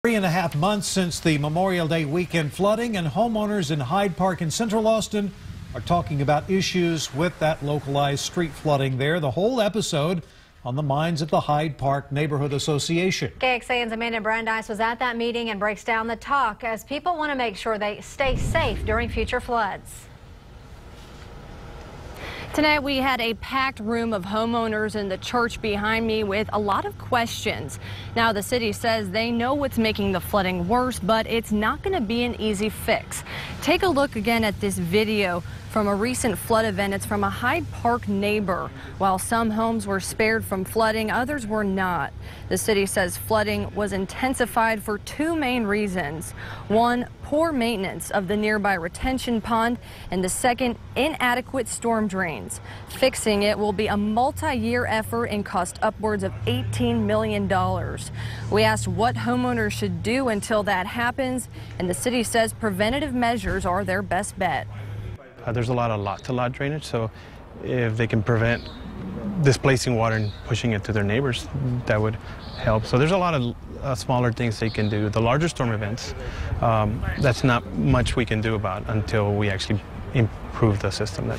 3.5 months since the Memorial Day weekend flooding, and homeowners in Hyde Park in central Austin are talking about issues with that localized street flooding there. The whole episode on the minds of the Hyde Park Neighborhood Association. KXAN's Amanda Brandeis was at that meeting and breaks down the talk as people want to make sure they stay safe during future floods. Tonight we had a packed room of homeowners in the church behind me with a lot of questions. Now the city says they know what's making the flooding worse, but it's not going to be an easy fix. Take a look again at this video from a recent flood event. It's from a Hyde Park neighbor. While some homes were spared from flooding, others were not. The city says flooding was intensified for two main reasons. One, poor maintenance of the nearby retention pond, and the second, inadequate storm drains. Fixing it will be a multi-year effort and cost upwards of $18 million. We asked what homeowners should do until that happens, and the city says preventative measures are their best bet. There's a lot of lot-to-lot drainage, so if they can prevent displacing water and pushing it to their neighbors, that would help. So there's a lot of smaller things they can do. The larger storm events, that's not much we can do about until we actually improve the system.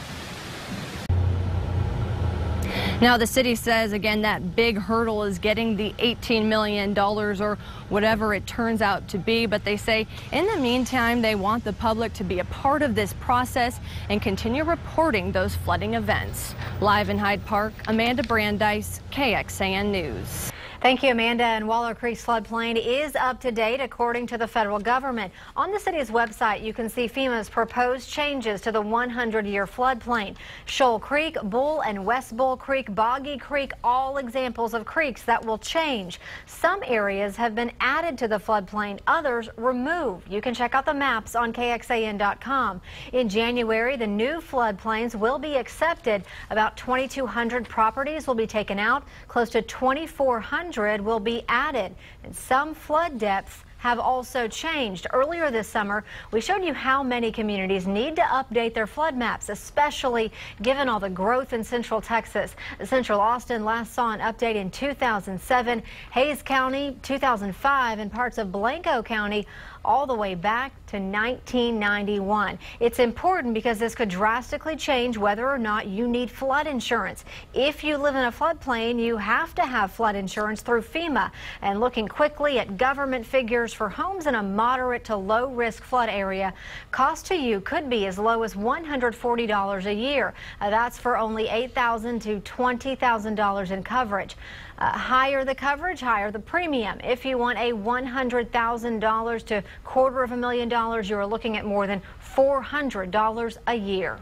Now the city says again that big hurdle is getting the $18 million or whatever it turns out to be, but they say in the meantime they want the public to be a part of this process and continue reporting those flooding events. Live in Hyde Park, Amanda Brandeis, KXAN News. Thank you, Amanda. And Waller Creek's floodplain is up to date according to the federal government. On the city's website, you can see FEMA's proposed changes to the 100-year floodplain. Shoal Creek, Bull and West Bull Creek, Boggy Creek, all examples of creeks that will change. Some areas have been added to the floodplain, others removed. You can check out the maps on KXAN.com. In January, the new floodplains will be accepted. About 2,200 properties will be taken out. Close to 2,400 will be added, and some flood depths have also changed. Earlier this summer, we showed you how many communities need to update their flood maps, especially given all the growth in Central Texas. Central Austin last saw an update in 2007, Hayes County 2005, and parts of Blanco County all the way back to 1991. It's important because this could drastically change whether or not you need flood insurance. If you live in a floodplain, you have to have flood insurance through FEMA. And looking quickly at government figures for homes in a moderate to low risk flood area, cost to you could be as low as $140 a year. That's for only $8,000 to $20,000 in coverage. Higher the coverage, higher the premium. If you want a $100,000 to $250,000, you're looking at more than $400 a year.